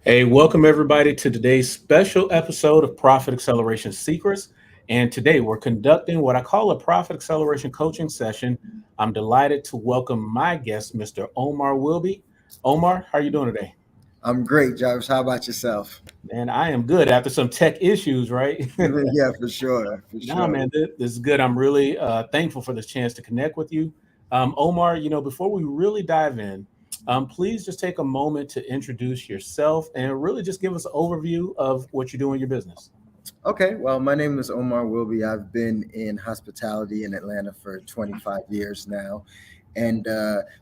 Hey, welcome everybody to today's special episode of Profit Acceleration Secrets. And today we're conducting what I call a profit acceleration coaching session. I'm delighted to welcome my guest, Mr. Omar Whilby. Omar, how are you doing today? I'm great, Jarvis. How about yourself? Man, I am good after some tech issues, right? Yeah, for sure, for Nah, sure. man, this is good. I'm really thankful for this chance to connect with you. Omar, before we really dive in, please just take a moment to introduce yourself and really just give us an overview of what you do in your business. Okay, well, my name is Omar Wilby. I've been in hospitality in Atlanta for 25 years now. And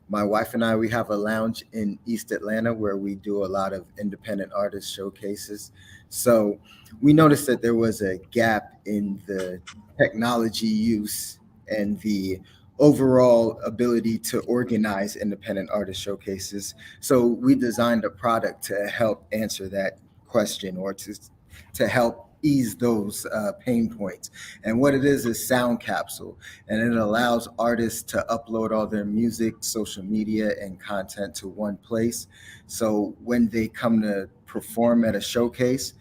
my wife and I, we have a lounge in East Atlanta where we do a lot of independent artist showcases. So we noticed that there was a gap in the technology use and the overall ability to organize independent artist showcases. So we designed a product to help answer that question or to help ease those pain points. And what it is Sound Capsule, and it allows artists to upload all their music, social media, and content to one place. So when they come to perform at a showcase,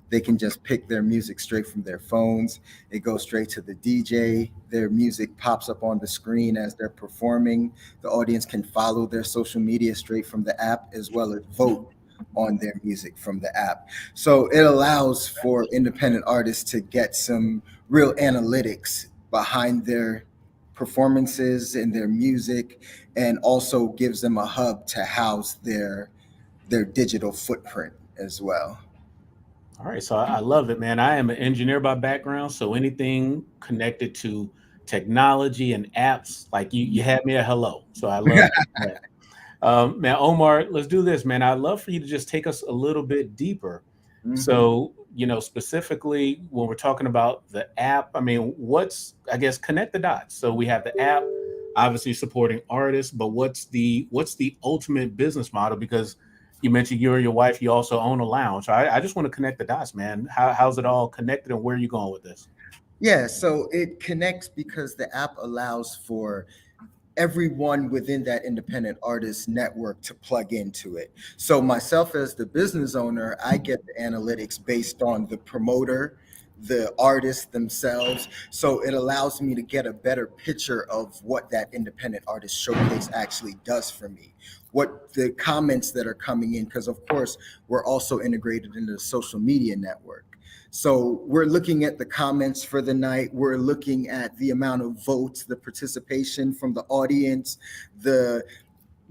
they can just pick their music straight from their phones. It goes straight to the DJ. Their music pops up on the screen as they're performing. The audience can follow their social media straight from the app, as well as vote on their music from the app. So it allows for independent artists to get some real analytics behind their performances and their music, and also gives them a hub to house their digital footprint as well. All right, so I love it, man. I am an engineer by background, so anything connected to technology and apps, like you had me a hello. So I love that. Man, Omar, let's do this, man. I'd love for you to just take us a little bit deeper. Mhm. So, specifically when we're talking about the app, I mean, I guess, connect the dots. So we have the app, obviously supporting artists, but what's the ultimate business model? Because you mentioned you and your wife, you also own a lounge. So I just want to connect the dots, man. How's it all connected and where are you going with this? Yeah, so it connects because the app allows for everyone within that independent artist network to plug into it. So myself as the business owner, I get the analytics based on the promoter, the artists themselves. So it allows me to get a better picture of what that independent artist showcase actually does for me. What the comments that are coming in, because of course we're also integrated into the social media network. So we're looking at the comments for the night. We're looking at the amount of votes, the participation from the audience. The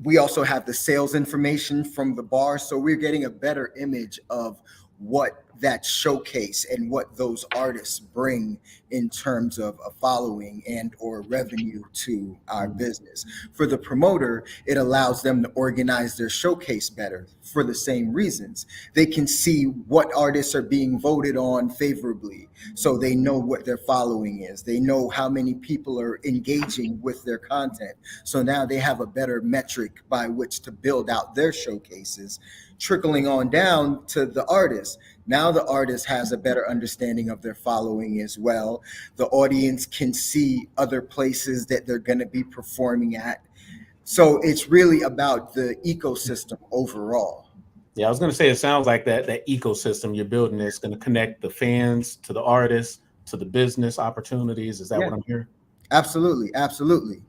We also have the sales information from the bar, so we're getting a better image of what that showcase and what those artists bring in terms of a following and or revenue to our business. For the promoter, it allows them to organize their showcase better for the same reasons. They can see what artists are being voted on favorably, so they know what their following is. They know how many people are engaging with their content, so now they have a better metric by which to build out their showcases, trickling on down to the artist. Now the artist has a better understanding of their following as well. The audience can see other places that they're going to be performing at. So it's really about the ecosystem overall. Yeah, I was going to say it sounds like that ecosystem you're building is going to connect the fans to the artists to the business opportunities. Is that Yeah, what I'm hearing? absolutely. Absolutely.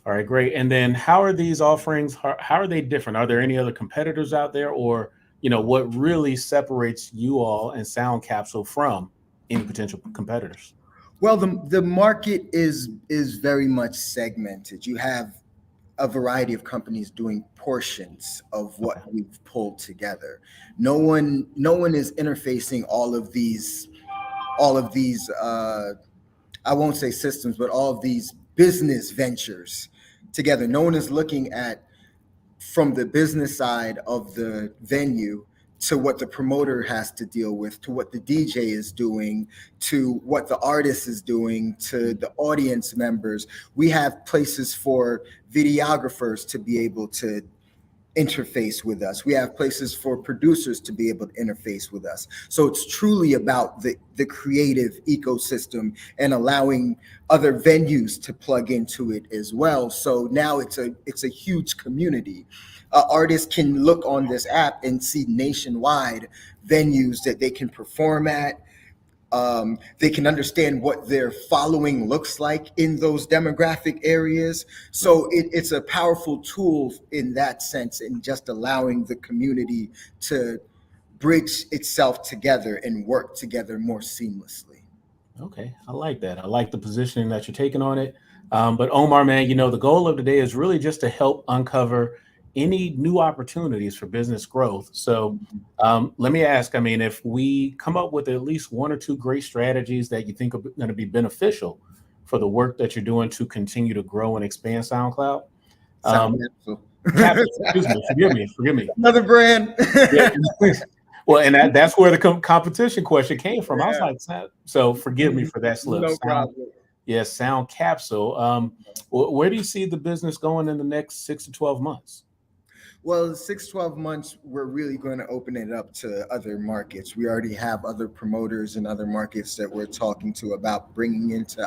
All right, great. And then how are these offerings? How are they different? Are there any other competitors out there, or what really separates you all and Sound Capsule from any potential competitors? Well, the market is very much segmented. You have a variety of companies doing portions of what Okay. we've pulled together. No one is interfacing all of these I won't say systems, but all of these business ventures together. No one is looking at from the business side of the venue to what the promoter has to deal with, to what the DJ is doing, to what the artist is doing, to the audience members. We have places for videographers to be able to interface with us. We have places for producers to be able to interface with us. So it's truly about the creative ecosystem and allowing other venues to plug into it as well. So now it's a huge community. Artists can look on this app and see nationwide venues that they can perform at. They can understand what their following looks like in those demographic areas. So it's a powerful tool in that sense, in just allowing the community to bridge itself together and work together more seamlessly. Okay, I like that. I like the positioning that you're taking on it. But Omar, man, the goal of today is really just to help uncover any new opportunities for business growth. So let me ask, I mean, if we come up with at least one or two great strategies that you think are going to be beneficial for the work that you're doing to continue to grow and expand SoundCloud, Sound um, Capsule. Capsul, excuse me, forgive me. Another brand. Yeah. Well, and that's where the competition question came from. I was Yeah, like, so forgive me for that slip. no problem. Yes, Sound Capsule. Where do you see the business going in the next 6 to 12 months? Well, 6 to 12 months, we're really going to open it up to other markets. We already have other promoters in other markets that we're talking to about bringing into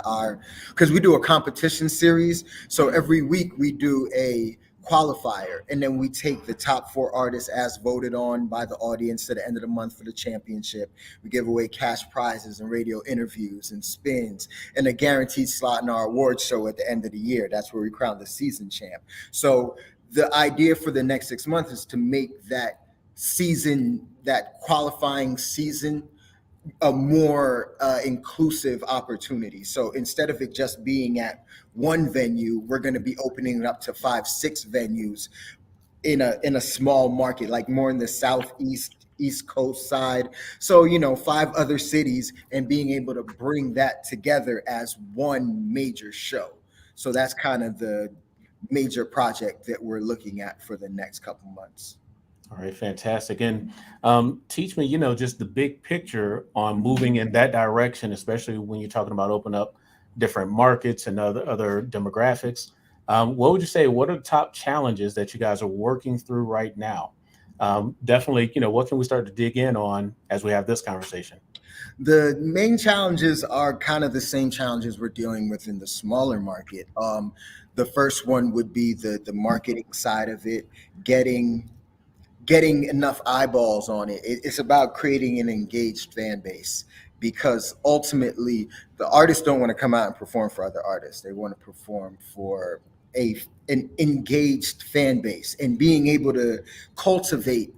because we do a competition series. So every week we do a qualifier, and then we take the top 4 artists as voted on by the audience to the end of the month for the championship. We give away cash prizes and radio interviews and spins and a guaranteed slot in our award show at the end of the year. That's where we crown the season champ. So the idea for the next 6 months is to make that season, that qualifying season, a more inclusive opportunity. So instead of it just being at one venue, we're going to be opening it up to 5, 6 venues in a small market, like more in the southeast, East Coast side. So 5 other cities, and being able to bring that together as one major show. So that's kind of the major project that we're looking at for the next couple months. All right, fantastic. And teach me, just the big picture on moving in that direction, especially when you're talking about open up different markets and other demographics. What would you say? What are the top challenges that you guys are working through right now? Definitely, what can we start to dig in on as we have this conversation? The main challenges are kind of the same challenges we're dealing with in the smaller market. The first one would be the marketing side of it, getting enough eyeballs on it. It's about creating an engaged fan base, because ultimately the artists don't want to come out and perform for other artists. They want to perform for an engaged fan base, and being able to cultivate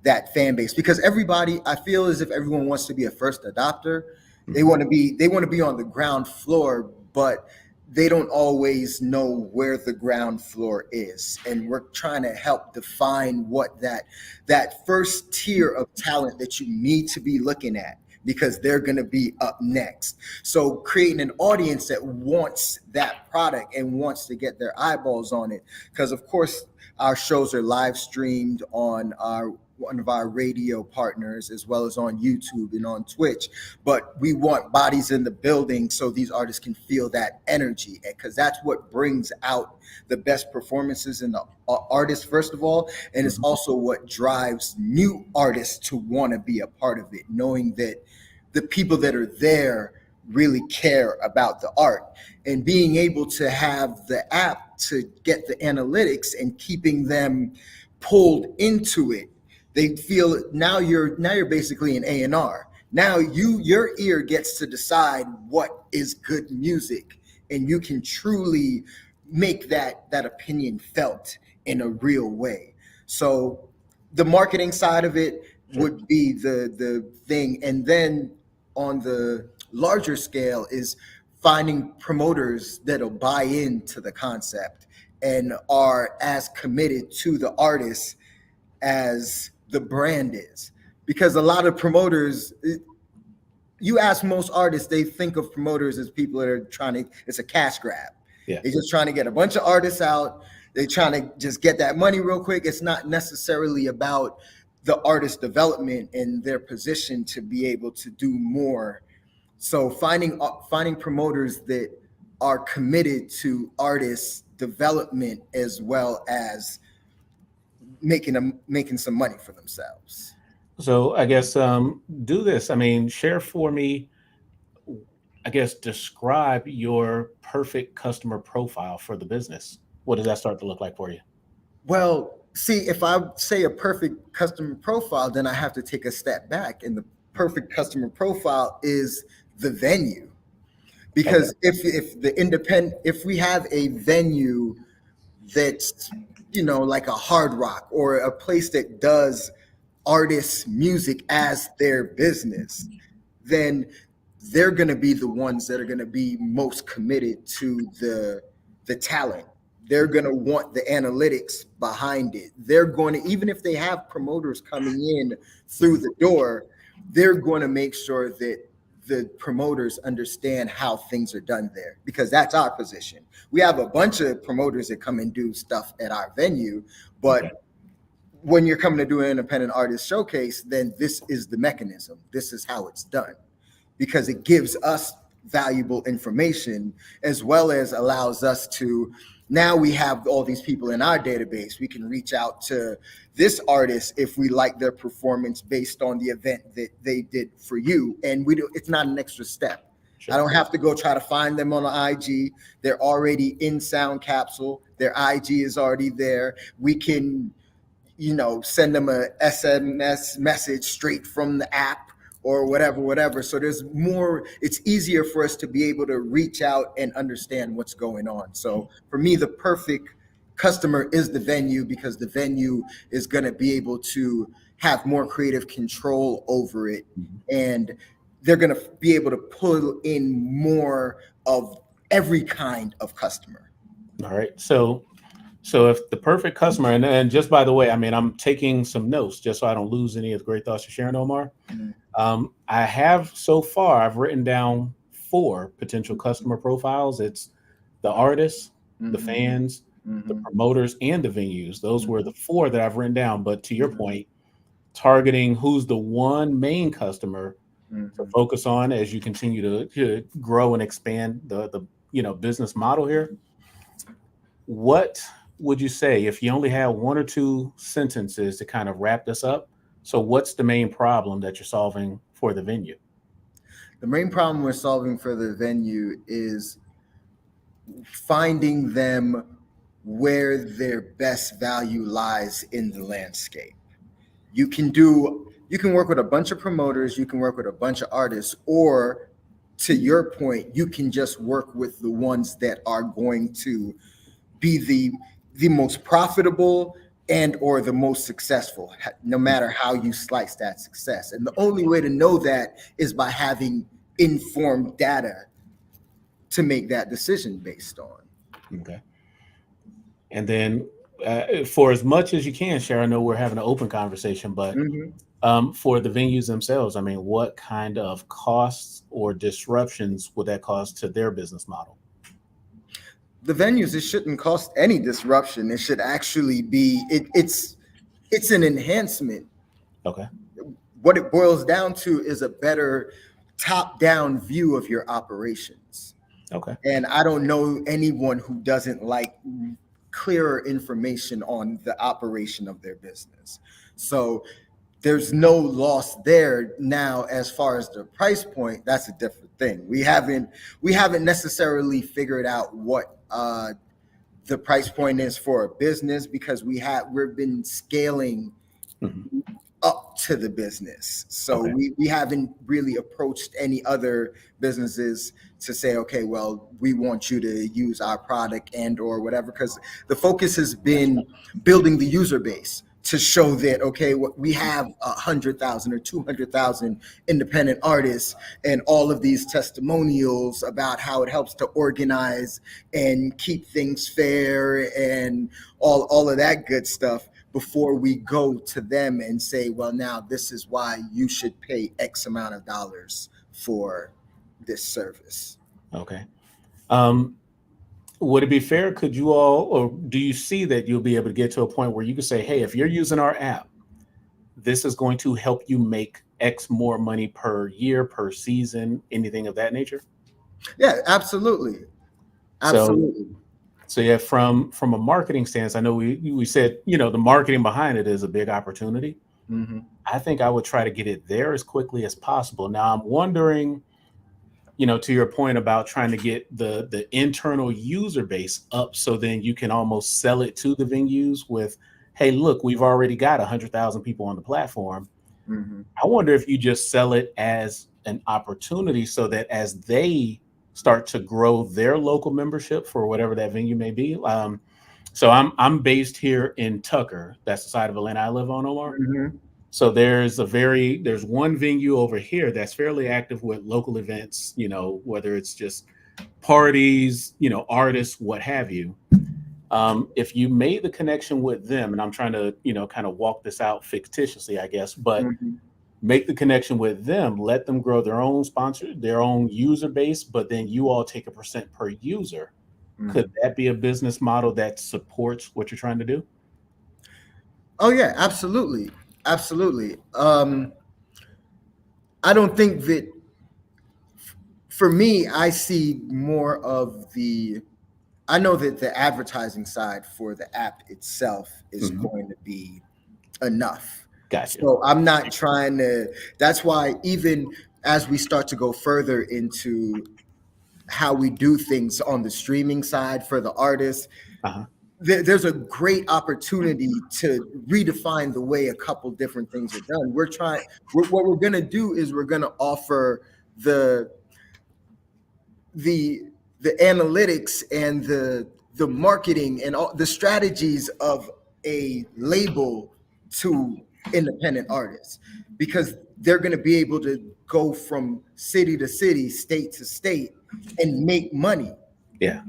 that fan base, because everybody, I feel as if everyone wants to be a first adopter. They want to be on the ground floor, but they don't always know where the ground floor is, and we're trying to help define what that first tier of talent that you need to be looking at, because they're going to be up next. So creating an audience that wants that product and wants to get their eyeballs on it, because of course our shows are live streamed on one of our radio partners, as well as on YouTube and on Twitch. But we want bodies in the building so these artists can feel that energy, because that's what brings out the best performances in the artists, first of all. And it's also what drives new artists to want to be a part of it, knowing that the people that are there really care about the art. And being able to have the app to get the analytics and keeping them pulled into it, they feel now you're basically an A&R. Now your ear gets to decide what is good music, and you can truly make that opinion felt in a real way. So the marketing side of it Sure. would be the thing. And then on the larger scale is finding promoters that'll buy into the concept and are as committed to the artist as the brand is. Because a lot of promoters, you ask most artists, they think of promoters as people that are it's a cash grab. Yeah. They're just trying to get a bunch of artists out. They're trying to just get that money real quick. It's not necessarily about the artist development and their position to be able to do more. So finding promoters that are committed to artist development, as well as making some money for themselves. So I guess do this. I mean, share for me. I guess describe your perfect customer profile for the business. What does that start to look like for you? Well, see, if I say a perfect customer profile, then I have to take a step back, and the perfect customer profile is the venue. Okay. Because if we have a venue that's, like a Hard Rock or a place that does artists music as their business, then they're going to be the ones that are going to be most committed to the talent. They're going to want the analytics behind it. They're going to, even if they have promoters coming in through the door, they're going to make sure that the promoters understand how things are done there, because that's our position. We have a bunch of promoters that come and do stuff at our venue, Okay. but when you're coming to do an independent artist showcase, then this is the mechanism. This is how it's done, because it gives us valuable information, as well as allows us to, now we have all these people in our database. We can reach out to this artist if we like their performance based on the event that they did for you. And it's not an extra step. I Sure. don't have to go try to find them on the IG. They're already in Sound Capsule. Their IG is already there. We can, send them a SMS message straight from the app or whatever. So there's more, it's easier for us to be able to reach out and understand what's going on. So for me, the perfect customer is the venue, because the venue is going to be able to have more creative control over it. Mhm. And they're going to be able to pull in more of every kind of customer. All right. So if the perfect customer, and just by the way, I mean, I'm taking some notes just so I don't lose any of the great thoughts you're sharing, Omar. Mhm. I have so far, I've written down four potential customer profiles. It's the artists, the Mhm. fans, the Mhm. promoters, and the venues. Those were Mhm. the four that I've written down. But to your Mhm. point, targeting who's the one main customer to Mhm. focus on as you continue to grow and expand the business model here. What would you say if you only had one or two sentences to kind of wrap this up? So what's the main problem that you're solving for the venue? The main problem we're solving for the venue is finding them where their best value lies in the landscape. You can work with a bunch of promoters, you can work with a bunch of artists, or to your point, you can just work with the ones that are going to be the most profitable and or the most successful, no matter how you slice that success. And the only way to know that is by having informed data to make that decision based on. Okay. And then for as much as you can share, I know we're having an open conversation, but Mhm. for the venues themselves, I mean, what kind of costs or disruptions would that cause to their business model? The venues, it shouldn't cost any disruption. It should actually be, it's an enhancement. Okay. What it boils down to is a better top down view of your operations. Okay. And I don't know anyone who doesn't like clearer information on the operation of their business. So there's no loss there. Now, as far as the price point, that's a different thing. We haven't necessarily figured out what the price point is for a business, because we've been scaling Hmm. up to the business. So Okay. we haven't really approached any other businesses to say, okay, well, we want you to use our product and or whatever, because the focus has been building the user base to show that, okay, we have 100,000 or 200,000 independent artists, and all of these testimonials about how it helps to organize and keep things fair and all of that good stuff, before we go to them and say, well, now this is why you should pay X amount of dollars for this service. Okay. Um, would it be fair? Could you all, or do you see that you'll be able to get to a point where you can say, hey, if you're using our app, this is going to help you make X more money per year, per season, anything of that nature? Yeah, absolutely. So Absolutely. So yeah, from a marketing stance, I know we said, the marketing behind it is a big opportunity. Hmm. I think I would try to get it there as quickly as possible. Now I'm wondering, to your point about trying to get the internal user base up, so then you can almost sell it to the venues with, hey, look, we've already got 100,000 people on the platform. Hmm. I wonder if you just sell it as an opportunity so that as they start to grow their local membership for whatever that venue may be. So I'm based here in Tucker. That's the side of Atlanta I live on, Omar. Hmm. So there's one venue over here that's fairly active with local events, whether it's just parties, artists, what have you. If you made the connection with them, and I'm trying to, kind of walk this out fictitiously, I guess, but Hmm. make the connection with them, let them grow their own sponsor, their own user base, but then you all take a percent per user. Could Hmm. that be a business model that supports what you're trying to do? Oh yeah, absolutely, absolutely. I don't think that for me, I see more of the. I know that the advertising side for the app itself is Mhm. going to be enough. Gotcha. So I'm not trying to. That's why even as we start to go further into how we do things on the streaming side for the artists, Uh-huh. there's a great opportunity to redefine the way a couple different things are done. What we're going to do is we're going to offer the the the analytics and the marketing and all the strategies of a label to independent artists, because they're going to be able to go from city to city, state to state, and make money, Yeah.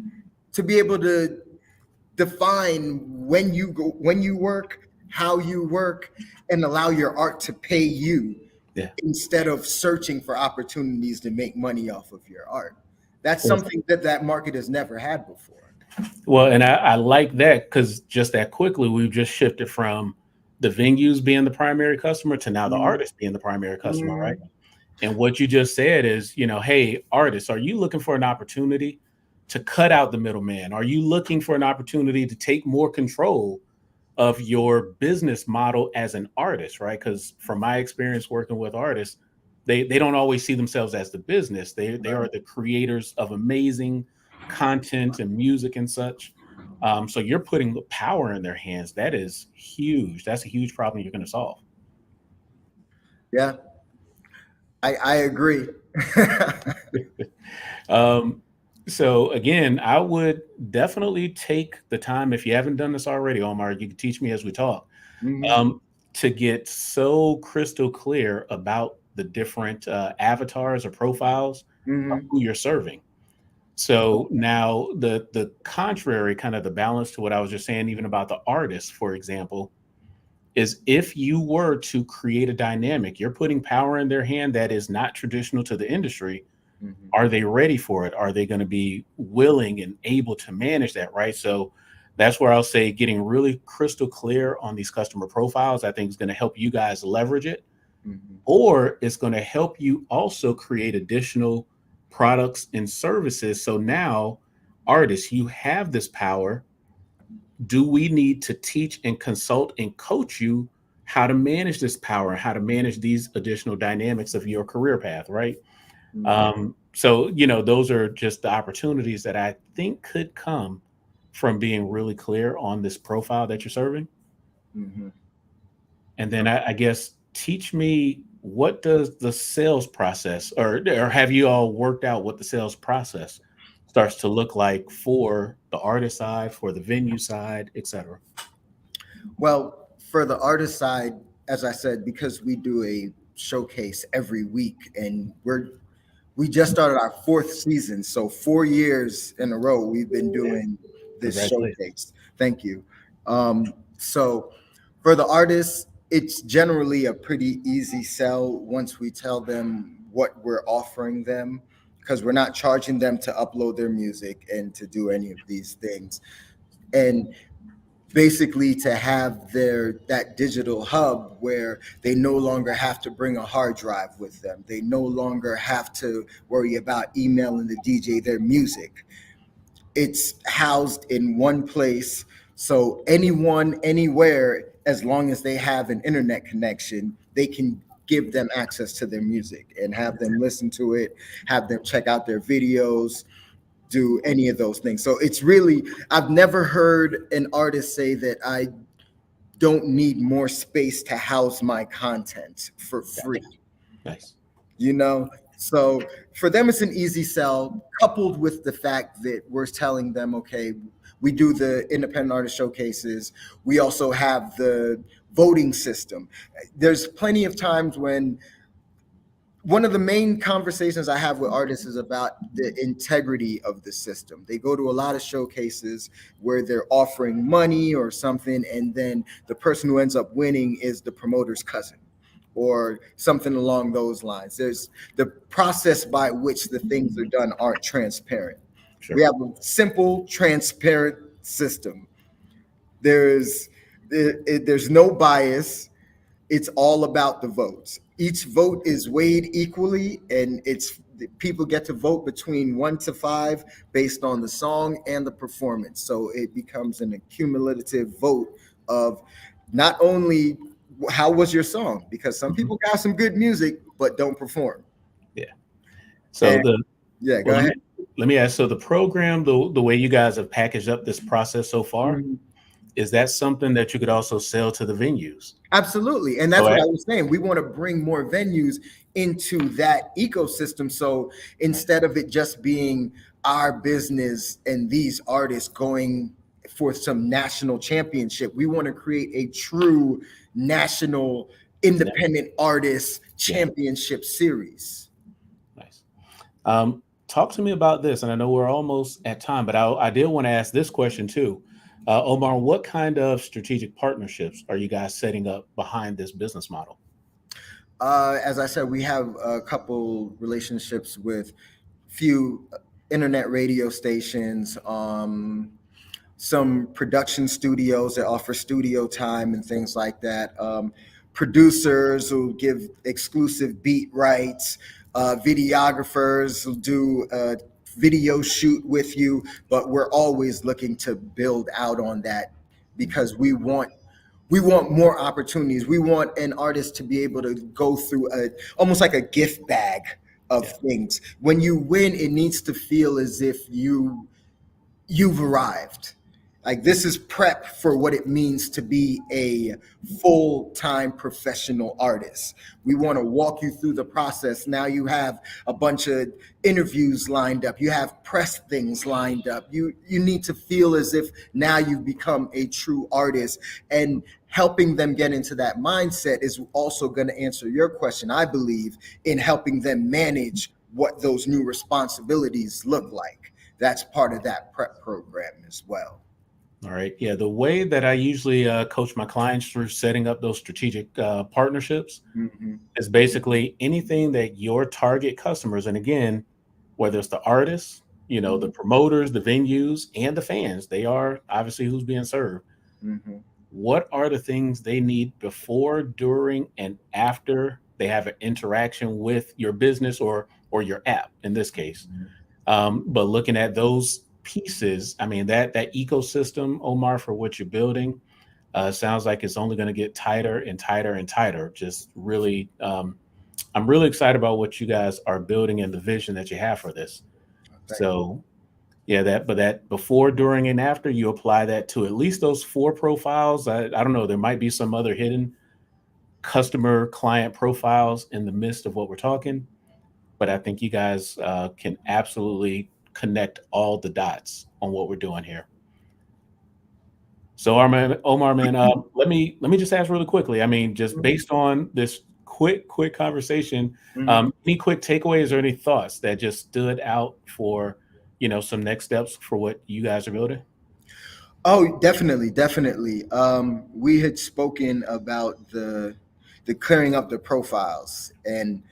to be able to define when you work, how you work, and allow your art to pay you Yeah. instead of searching for opportunities to make money off of your art. That's something that that market has never had before. Well, and I like that because just that quickly, we've just shifted from the venues being the primary customer to now the Mhm. artist being the primary customer, right? Mhm. And what you just said is, hey, artists, are you looking for an opportunity to cut out the middleman? Are you looking for an opportunity to take more control of your business model as an artist, right? Because from my experience working with artists, they don't always see themselves as the business. They are Right. the creators of amazing content and music and such. So you're putting the power in their hands. That is huge. That's a huge problem you're going to solve. Yeah, I agree. Um, so again, I would definitely take the time, if you haven't done this already, Omar, you can teach me as we talk, Hmm. to get so crystal clear about the different avatars or profiles of Hmm. who you're serving. So now the contrary, kind of the balance to what I was just saying, even about the artists, for example, is if you were to create a dynamic, you're putting power in their hand that is not traditional to the industry. Hmm. Are they ready for it? Are they going to be willing and able to manage that? Right. So that's where I'll say getting really crystal clear on these customer profiles, I think is going to help you guys leverage it, Hmm. or it's going to help you also create additional products and services. So now, artists, you have this power. Do we need to teach and consult and coach you how to manage this power and how to manage these additional dynamics of your career path? Right. Hmm. So, those are just the opportunities that I think could come from being really clear on this profile that you're serving. Hmm. And then I guess teach me, what does the sales process, or have you all worked out what the sales process starts to look like for the artist side, for the venue side, et cetera? Well, for the artist side, as I said, because we do a showcase every week, and we just started our fourth season, so 4 years in a row we've been Yeah. doing this Congratulations. showcase. Thank you. So for the artists, it's generally a pretty easy sell once we tell them what we're offering them, because we're not charging them to upload their music and to do any of these things. And basically to have that digital hub where they no longer have to bring a hard drive with them. They no longer have to worry about emailing the DJ their music. it's housed in one place. So anyone, anywhere, as long as they have an internet connection, they can give them access to their music and have them listen to it, have them check out their videos, do any of those things. So it's really, I've never heard an artist say that I don't need more space to house my content for Gotcha. free, Nice. you know? So for them, it's an easy sell, coupled with the fact that we're telling them, okay, we do the independent artist showcases. We also have the voting system. There's plenty of times when one of the main conversations I have with artists is about the integrity of the system. They go to a lot of showcases where they're offering money or something, and then the person who ends up winning is the promoter's cousin or something along those lines. There's the process by which the things are done aren't transparent. We Sure. have a simple, transparent system. There's there's no bias. It's all about the votes. Each vote is weighed equally, and it's people get to vote between 1 to 5 based on the song and the performance. So it becomes an accumulative vote of not only how was your song, because some people got some good music but don't perform. Yeah. So And the yeah, well, go ahead. let me ask. So the program, the way you guys have packaged up this process so far, Mhm. is that something that you could also sell to the venues? Absolutely. And that's So what I was saying. We want to bring more venues into that ecosystem. So instead of it just being our business and these artists going for some national championship, we want to create a true national independent artist yeah, championship series. nice. Talk to me about this, and I know we're almost at time, but I did want to ask this question too. Omar, what kind of strategic partnerships are you guys setting up behind this business model? As I said, we have a couple relationships with few internet radio stations, some production studios that offer studio time and things like that. Producers who give exclusive beat rights, videographers who do a video shoot with you, but we're always looking to build out on that because we want more opportunities. We want an artist to be able to go through a almost like a gift bag of Yeah, things. When you win, it needs to feel as if you've arrived. Like this is prep for what it means to be a full-time professional artist. We want to walk you through the process. Now you have a bunch of interviews lined up. You have press things lined up. You need to feel as if now you've become a true artist, and helping them get into that mindset is also going to answer your question, I believe, in helping them manage what those new responsibilities look like. That's part of that prep program as well. all right. Yeah, the way that I usually coach my clients through setting up those strategic partnerships Mhm. is basically anything that your target customers, and again, whether it's the artists, the promoters, the venues, and the fans, they are obviously who's being served. Mhm. What are the things they need before, during, and after they have an interaction with your business or your app in this case? But looking at those pieces, I mean that ecosystem, Omar, for what you're building, sounds like it's only going to get tighter and tighter and tighter. Just really, I'm really excited about what you guys are building and the vision that you have for this. Thank you. So yeah, that before, during, and after, you apply that to at least those four profiles. I don't know, there might be some other hidden customer client profiles in the midst of what we're talking, but I think you guys can absolutely connect all the dots on what we're doing here. So, Omar, man, let me just ask really quickly. I mean, just based on this quick conversation, Mhm. any quick takeaways or any thoughts that just stood out for some next steps for what you guys are building? Oh, definitely, definitely. We had spoken about the clearing up the profiles, and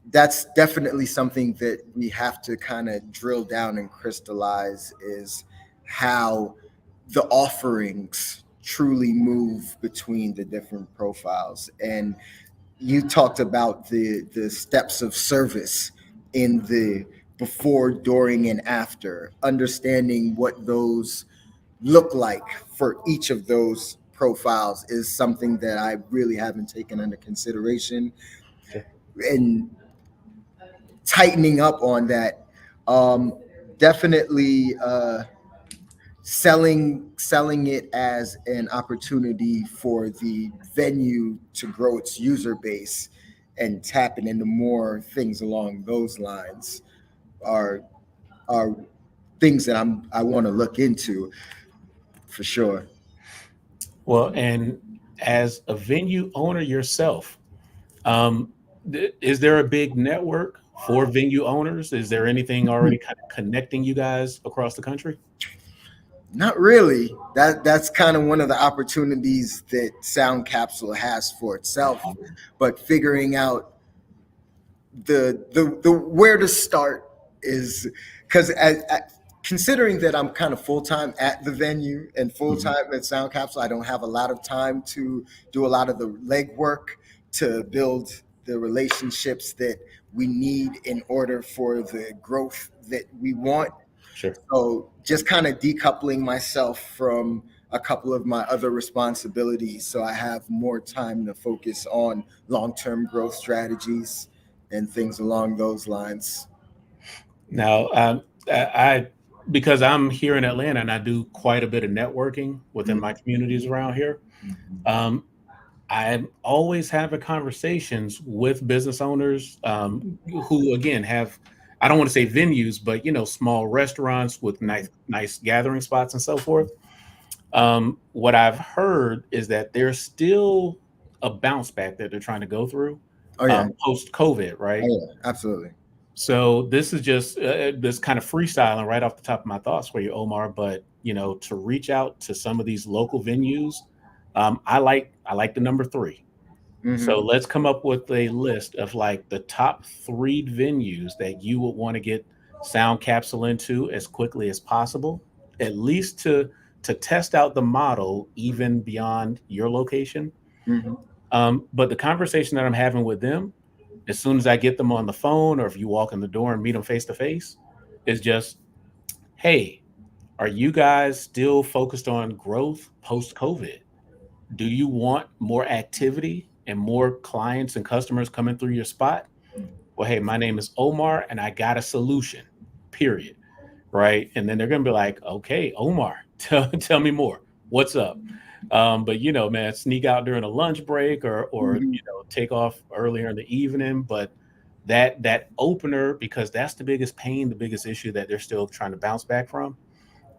that's definitely something that we have to kind of drill down and crystallize is how the offerings truly move between the different profiles. And you talked about the steps of service in before, during, and after, understanding what those look like for each of those profiles is something that I really haven't taken into consideration. Sure. And tightening up on that, um, definitely selling it as an opportunity for the venue to grow its user base and tapping into more things along those lines are are things that I want to look into for sure. Well, and as a venue owner yourself, um, is there a big network for venue owners? Is there anything already kind of connecting you guys across the country? Not really. That's kind of one of the opportunities that Sound Capsule has for itself, but figuring out the where to start is because considering that I'm kind of full time at the venue and full Mhm. time at Sound Capsule, I don't have a lot of time to do a lot of the legwork to build the relationships that we need in order for the growth that we want. Sure. So just kind of decoupling myself from a couple of my other responsibilities so I have more time to focus on long-term growth strategies and things along those lines. Now, I because I'm here in Atlanta and I do quite a bit of networking within my communities around here. Mhm. Um, I'm always having conversations with business owners who, again, have I don't want to say venues, but small restaurants with nice gathering spots and so forth. What I've heard is that there's still a bounce back that they're trying to go through Oh yeah. post COVID, Oh right? yeah, absolutely. So this is just this kind of freestyling right off the top of my thoughts for you, Omar. But to reach out to some of these local venues, I like the number three. Hmm. So let's come up with a list of like the top three venues that you would want to get Sound Capsule into as quickly as possible, at least to test out the model even beyond your location. Hmm. But the conversation that I'm having with them, as soon as I get them on the phone, or if you walk in the door and meet them face to face, is just, hey, are you guys still focused on growth post COVID? Do you want more activity and more clients and customers coming through your spot? Well, hey, my name is Omar and I got a solution, period. Right. And then they're going to be like, okay, Omar, tell me more. What's up? But man, sneak out during a lunch break or Hmm. take off earlier in the evening. But that opener, because that's the biggest pain, the biggest issue that they're still trying to bounce back from,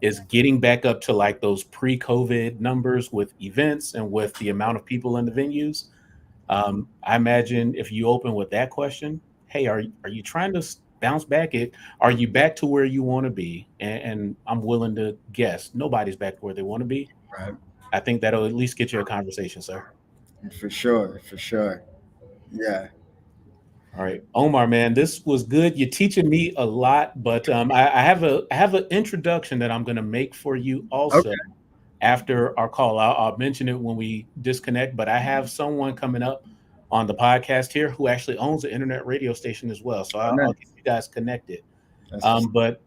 is getting back up to like those pre-COVID numbers with events and with the amount of people in the venues. I imagine if you open with that question, hey, are you trying to bounce back? Are you back to where you want to be? And I'm willing to guess nobody's back to where they want to be. Right. I think that'll at least get you a conversation, sir. For sure. For sure. Yeah. All right, Omar, man, this was good. You're teaching me a lot, but I have an introduction that I'm going to make for you also Okay. after our call. I'll mention it when we disconnect, but I have someone coming up on the podcast here who actually owns an internet radio station as well. So Oh, I'll get nice. you guys connected. That's what's. But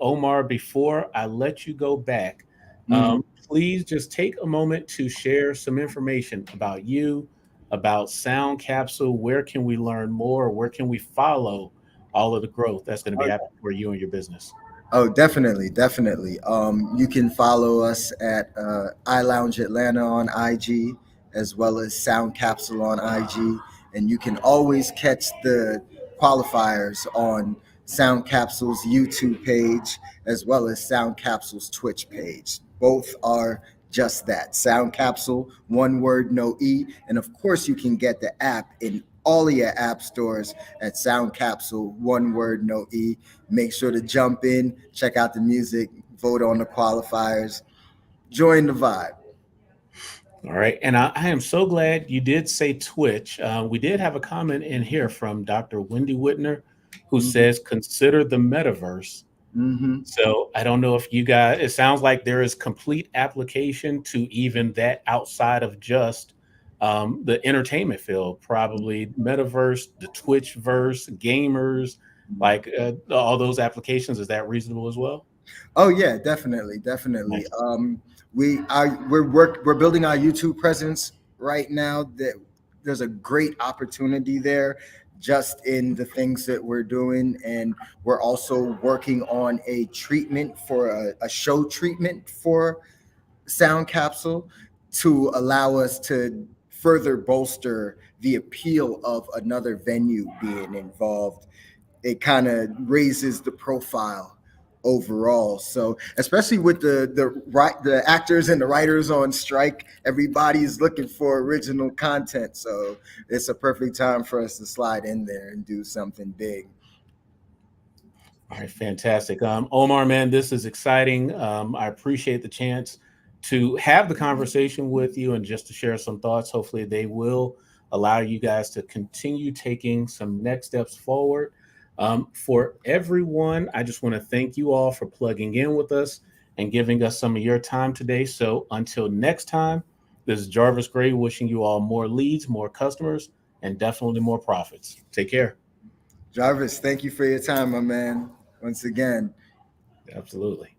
Omar, before I let you go back, Hmm. please just take a moment to share some information about you, about Sound Capsule. Where can we learn more? Where can we follow all of the growth that's going to be happening for you and your business? Oh, definitely, definitely. You can follow us at iLounge Atlanta on IG, as well as Sound Capsule on IG, and you can always catch the qualifiers on Sound Capsule's YouTube page, as well as Sound Capsule's Twitch page. Both are just that, Sound Capsule, one word, no E, and of course you can get the app in all of your app stores at Sound Capsule, one word, no E. Make sure to jump in, check out the music, vote on the qualifiers, join the vibe. All right. And I am so glad you did say Twitch. We did have a comment in here from Dr. Wendy Whitner who Mm-hmm. says, consider the metaverse. Mm-hmm. So I don't know if you guys, it sounds like there is complete application to even that outside of just the entertainment field, probably metaverse, the Twitch verse, gamers. like all those applications. Is that reasonable as well? Oh yeah, definitely, definitely. Nice. We're building our YouTube presence right now. That there's a great opportunity there, just in the things that we're doing, and we're also working on a treatment for a show treatment for Sound Capsule to allow us to further bolster the appeal of another venue being involved. It kind of raises the profile overall. So especially with the actors and the writers on strike, everybody's looking for original content. So it's a perfect time for us to slide in there and do something big. All right, fantastic. Omar, man, this is exciting. I appreciate the chance to have the conversation with you and just to share some thoughts. Hopefully, they will allow you guys to continue taking some next steps forward. For everyone, I just want to thank you all for plugging in with us and giving us some of your time today. So until next time, this is Jarvis Gray wishing you all more leads, more customers, and definitely more profits. Take care. Jarvis, thank you for your time, my man. Once again. Absolutely.